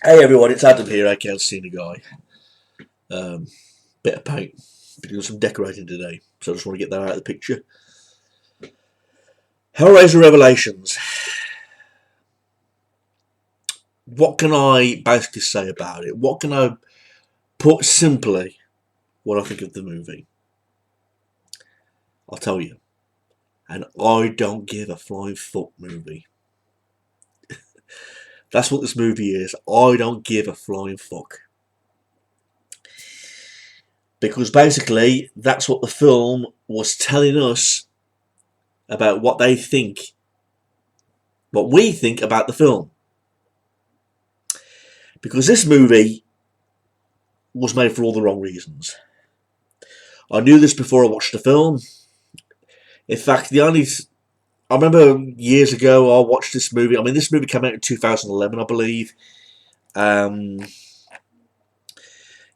Hey everyone, it's Adam here, aka Cena Guy. Bit of paint, been doing some decorating today, so I just want to get that out of the picture. Hellraiser Revelations. What can I basically say about it? What can I put simply what I think of the movie? I'll tell you. And I don't give a flying fuck movie. That's what this movie is. I don't give a flying fuck. Because basically, that's what the film was telling us about what they think, what we think about the film. Because this movie was made for all the wrong reasons. I knew this before I watched the film. In fact, I remember years ago I watched this movie. I mean, this movie came out in 2011, I believe. March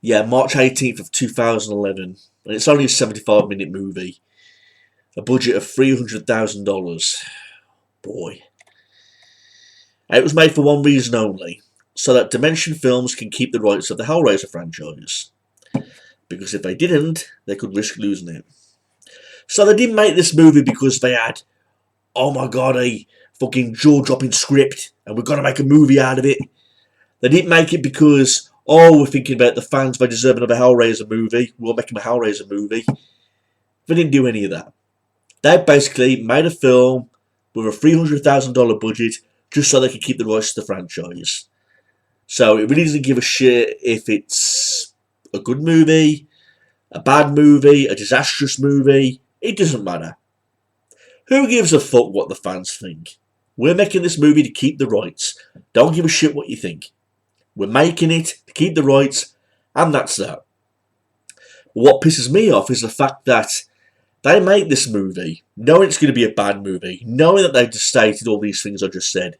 18th of 2011. And it's only a 75-minute movie. A budget of $300,000. Boy. It was made for one reason only. So that Dimension Films can keep the rights of the Hellraiser franchise. Because if they didn't, they could risk losing it. So they didn't make this movie because they had, oh my god, a fucking jaw-dropping script and we've got to make a movie out of it. They didn't make it because, we're thinking about the fans, they deserve another Hellraiser movie, we'll make them a Hellraiser movie. They didn't do any of that. They basically made a film with a $300,000 budget just so they could keep the rights to the franchise. So it really doesn't give a shit if it's a good movie, a bad movie, a disastrous movie. It doesn't matter. Who gives a fuck what the fans think? We're making this movie to keep the rights. Don't give a shit what you think. We're making it to keep the rights, and that's that. What pisses me off is the fact that they make this movie knowing it's going to be a bad movie, knowing that they've just stated all these things I just said,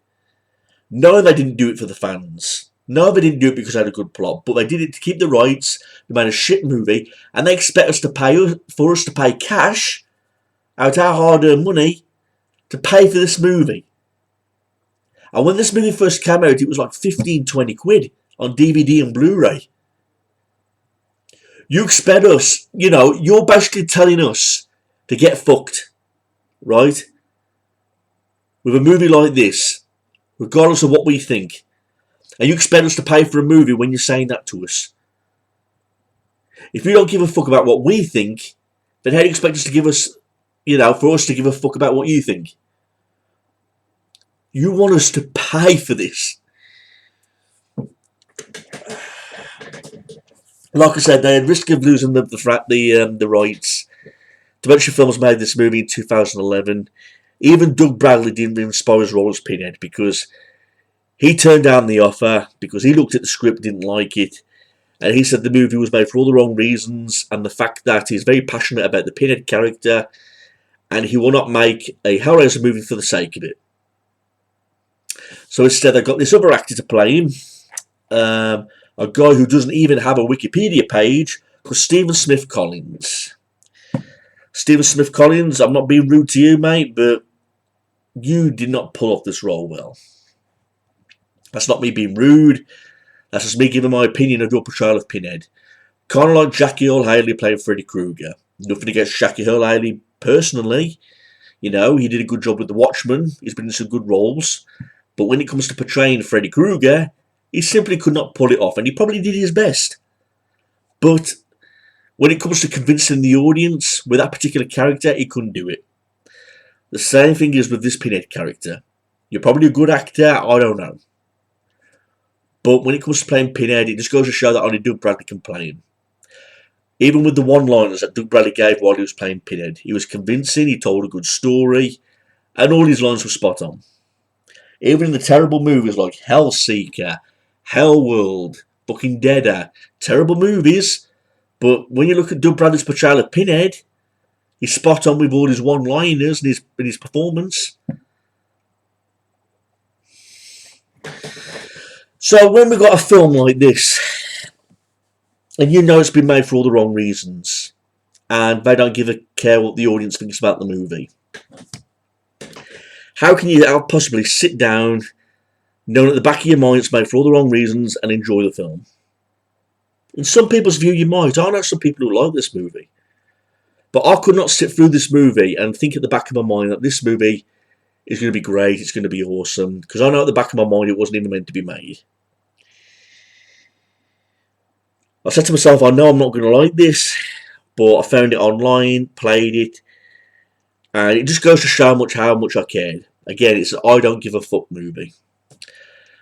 knowing they didn't do it for the fans. No, they didn't do it because they had a good plot, but they did it to keep the rights. They made a shit movie, and they expect us to pay cash out our hard-earned money to pay for this movie. And when this movie first came out, it was like 15, 20 quid on DVD and Blu-ray. You expect us, you're basically telling us to get fucked, right? With a movie like this, regardless of what we think. And you expect us to pay for a movie when you're saying that to us. If you don't give a fuck about what we think, then how do you expect us to give us, for us to give a fuck about what you think? You want us to pay for this. Like I said, they had risk of losing the rights. Dimension Films made this movie in 2011. Even Doug Bradley didn't inspire his role as Pinhead because he turned down the offer because he looked at the script, didn't like it, and he said the movie was made for all the wrong reasons and the fact that he's very passionate about the Pinhead character and he will not make a Hellraiser movie for the sake of it. So instead they got this other actor to play him, a guy who doesn't even have a Wikipedia page, called Stephen Smith Collins. Stephen Smith Collins, I'm not being rude to you, mate, but you did not pull off this role well. That's not me being rude. That's just me giving my opinion of your portrayal of Pinhead. Kind of like Jackie Earle Haley playing Freddy Krueger. Nothing against Jackie Earle Haley personally. He did a good job with The Watchmen. He's been in some good roles. But when it comes to portraying Freddy Krueger, he simply could not pull it off. And he probably did his best. But when it comes to convincing the audience with that particular character, he couldn't do it. The same thing is with this Pinhead character. You're probably a good actor, I don't know. But when it comes to playing Pinhead, it just goes to show that only Doug Bradley can play him. Even with the one-liners that Doug Bradley gave while he was playing Pinhead, he was convincing, he told a good story, and all his lines were spot on. Even in the terrible movies like Hellseeker, Hellworld, fucking Deader, terrible movies, but when you look at Doug Bradley's portrayal of Pinhead, he's spot on with all his one-liners and his performance. So when we got a film like this, and it's been made for all the wrong reasons, and they don't give a care what the audience thinks about the movie, how can you possibly sit down, knowing at the back of your mind it's made for all the wrong reasons, and enjoy the film. In some people's view, you might. I know some people who like this movie. But I could not sit through this movie and think at the back of my mind that this movie is going to be great, it's going to be awesome. Because I know at the back of my mind it wasn't even meant to be made. I said to myself, I know I'm not going to like this, but I found it online, played it, and it just goes to show how much I cared. Again, it's an I don't give a fuck movie.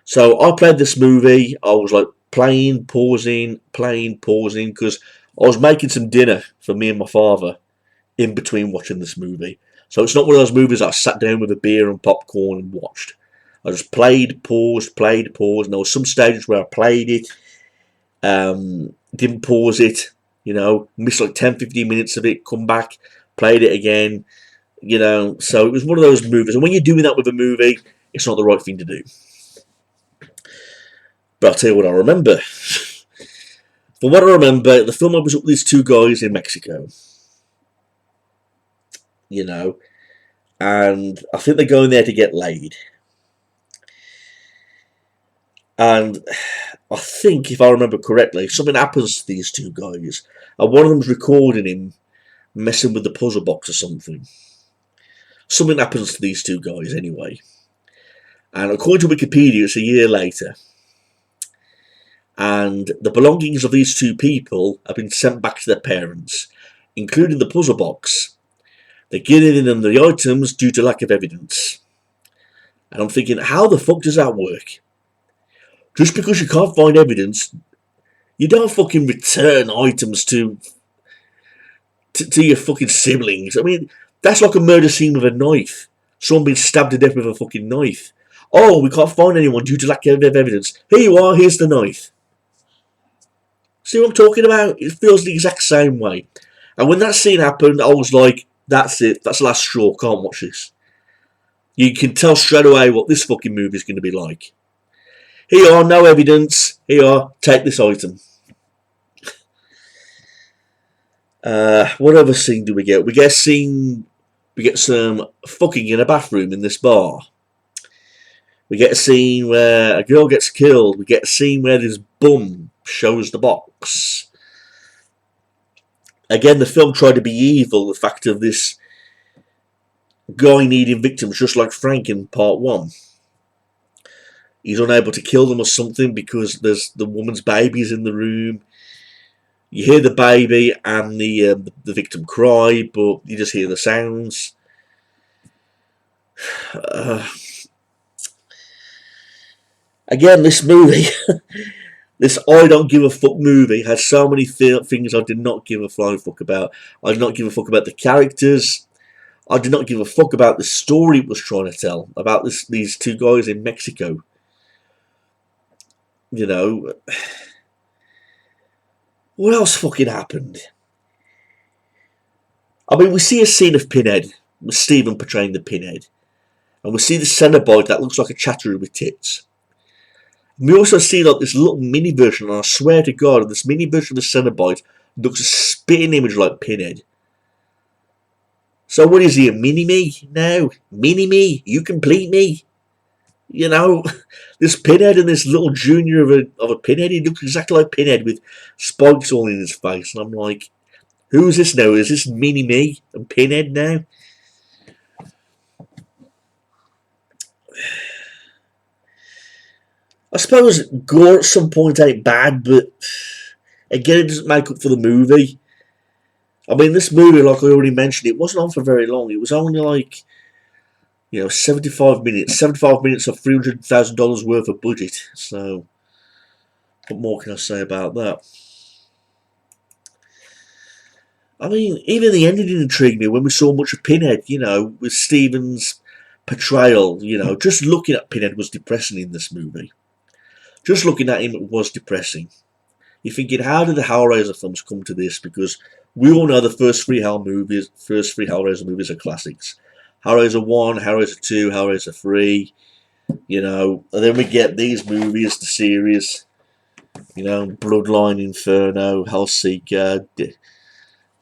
So I played this movie, I was like playing, pausing, because I was making some dinner for me and my father in between watching this movie. So it's not one of those movies that I sat down with a beer and popcorn and watched. I just played, paused, and there were some stages where I played it, didn't pause it, missed like 10-15 minutes of it, come back, played it again, so it was one of those movies. And when you're doing that with a movie, it's not the right thing to do. But I'll tell you what I remember. From what I remember, the film opens up with these two guys in Mexico. And I think they're going there to get laid. And I think, if I remember correctly, something happens to these two guys. And one of them's recording him messing with the puzzle box or something. Something happens to these two guys anyway. And according to Wikipedia, it's a year later. And the belongings of these two people have been sent back to their parents, including the puzzle box. They're giving them the items due to lack of evidence. And I'm thinking, how the fuck does that work? Just because you can't find evidence, you don't fucking return items to your fucking siblings. I mean, that's like a murder scene with a knife. Someone being stabbed to death with a fucking knife. Oh, we can't find anyone due to lack of evidence. Here you are, here's the knife. See what I'm talking about? It feels the exact same way. And when that scene happened, I was like, that's it. That's the last straw. Can't watch this. You can tell straight away what this fucking movie is going to be like. Here you are, no evidence. Here you are, take this item. What other scene do we get? We get some fucking in a bathroom in this bar. We get a scene where a girl gets killed. We get a scene where this bum shows the box. Again, the film tried to be evil. The fact of this guy needing victims, just like Frank in part 1. He's unable to kill them or something because there's the woman's baby's in the room. You hear the baby and the victim cry, but you just hear the sounds. Again, this movie, this I don't give a fuck movie, has so many things I did not give a flying fuck about. I did not give a fuck about the characters. I did not give a fuck about the story it was trying to tell about these two guys in Mexico. What else fucking happened? I mean, we see a scene of Pinhead, with Stephen portraying the Pinhead. And we see the Cenobite that looks like a chatterer with tits. And we also see like this little mini version, and I swear to God, this mini version of the Cenobite looks a spitting image like Pinhead. So what is he, a mini-me? No, mini-me, you complete me. This Pinhead and this little junior of a Pinhead, he looks exactly like Pinhead with spikes all in his face. And I'm like, who's this now? Is this mini-me and Pinhead now? I suppose gore at some point ain't bad, but again, it doesn't make up for the movie. I mean, this movie, like I already mentioned, it wasn't on for very long. It was only like, 75 minutes. 75 minutes of $300,000 worth of budget. So, what more can I say about that? I mean, even the ending intrigued me when we saw much of Pinhead, with Stephen's portrayal. Just looking at Pinhead was depressing in this movie. Just looking at him was depressing. You're thinking, how did the Hellraiser films come to this? Because we all know the first three Hellraiser movies are classics. Hellraiser 1, Hellraiser 2, Hellraiser 3, and then we get these movies, the series, Bloodline, Inferno, Hellseeker,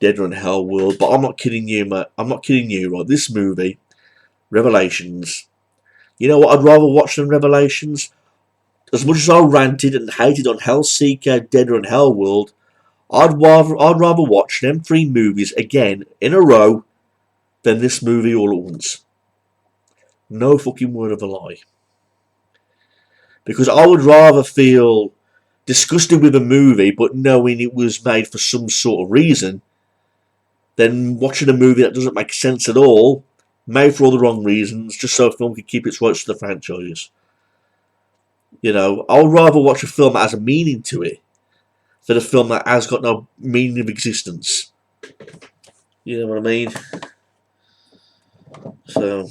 Dead Run Hell World. But I'm not kidding you, mate. I'm not kidding you, right? This movie, Revelations, you know what I'd rather watch than Revelations? as much as I ranted and hated on Hellseeker, Deader, and Hellworld, I'd rather watch them 3 movies again in a row than this movie all at once. No fucking word of a lie. Because I would rather feel disgusted with a movie, but knowing it was made for some sort of reason, than watching a movie that doesn't make sense at all, made for all the wrong reasons, just so a film can keep its rights to the franchise. You know, I'd rather watch a film that has a meaning to it than a film that has got no meaning of existence. You know what I mean? So,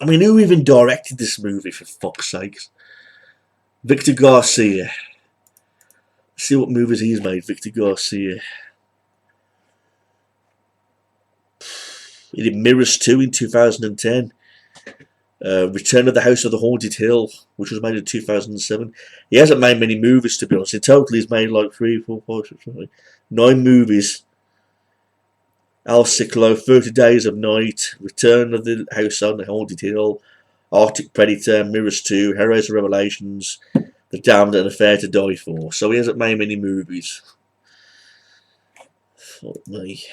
I mean, who even directed this movie, for fuck's sakes? Victor Garcia. Let's see what movies he's made, Victor Garcia. He did Mirrors 2 in 2010. Return of the House of the Haunted Hill, which was made in 2007. He hasn't made many movies, to be honest. In total, he's made like 3, 4, 5, 6, 7, 8, 9 movies. Al Ciclo, 30 Days of Night, Return of the House on the Haunted Hill, Arctic Predator, Mirrors 2, Hellraiser Revelations, The Damned, and A Fair to Die For. So he hasn't made many movies. Fuck me.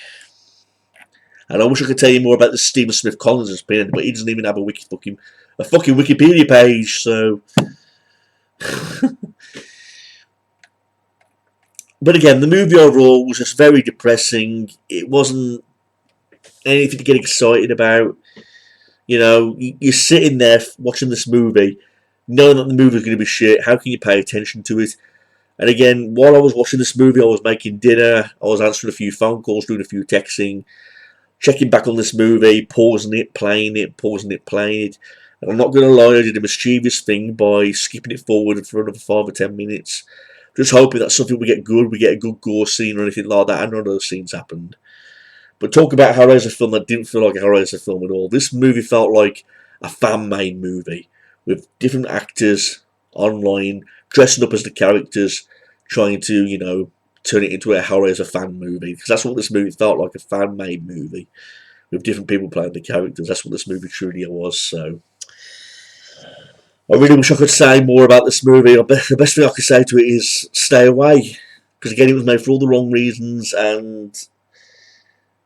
And I wish I could tell you more about the Stephen Smith Collins opinion, but he doesn't even have a fucking Wikipedia page, so. But again, the movie overall was just very depressing. It wasn't anything to get excited about. You know, you're sitting there watching this movie, knowing that the movie's going to be shit. How can you pay attention to it? And again, while I was watching this movie, I was making dinner, I was answering a few phone calls, doing a few texting, checking back on this movie, pausing it, playing it, pausing it, playing it. And I'm not going to lie, I did a mischievous thing by skipping it forward for another 5 or 10 minutes. Just hoping that something would get good, we get a good gore scene or anything like that, and none of those scenes happened. But talk about a Hellraiser film that didn't feel like a Hellraiser film at all. This movie felt like a fan-made movie, with different actors online, dressing up as the characters, trying to, you know, turn it into a Hellraiser fan movie. Because that's what this movie felt like, a fan-made movie with different people playing the characters. That's what this movie truly was. So I really wish I could say more about this movie. The best thing I could say to it is stay away. Because again, it was made for all the wrong reasons, and,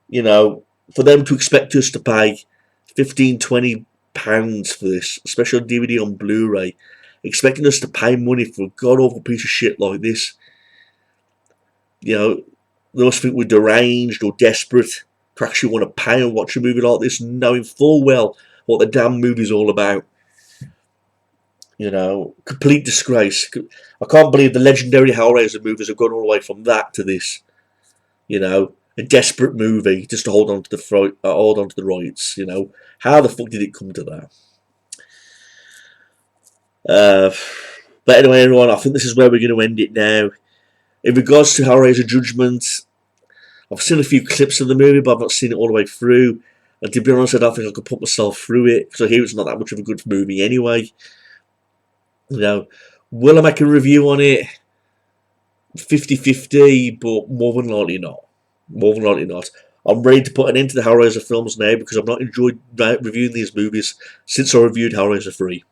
you know, for them to expect us to pay £15-20 for this, especially on DVD on Blu-ray, expecting us to pay money for a god-awful piece of shit like this, you know, they must think we're deranged or desperate to actually want to pay and watch a movie like this, knowing full well what the damn movie's all about. You know, complete disgrace. I can't believe the legendary Hellraiser movies have gone all the way from that to this. You know, a desperate movie just to hold on to the rights. You know, how the fuck did it come to that? But anyway, everyone, I think this is where we're going to end it now. In regards to Hellraiser Judgment, I've seen a few clips of the movie, but I've not seen it all the way through. And to be honest, I don't think I could put myself through it, because I hear it's not that much of a good movie anyway. You know, will I make a review on it? 50-50, but more than likely not. More than likely not. I'm ready to put an end to the Hellraiser films now, because I've not enjoyed reviewing these movies since I reviewed Hellraiser 3.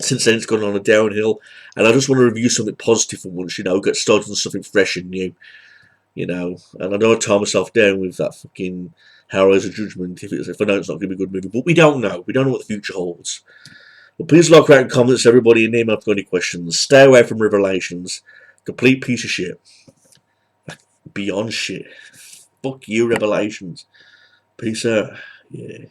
Since then, it's gone on a downhill, and I just want to review something positive for once, you know, get started on something fresh and new, you know. And I know I tie myself down with that fucking Hellraiser Judgment if I know it's not going to be a good movie, but we don't know. We don't know what the future holds. But please like, rate, and comments, everybody, and name up if you've got any questions. Stay away from Revelations. Complete piece of shit. Beyond shit. Fuck you, Revelations. Peace out. Yeah.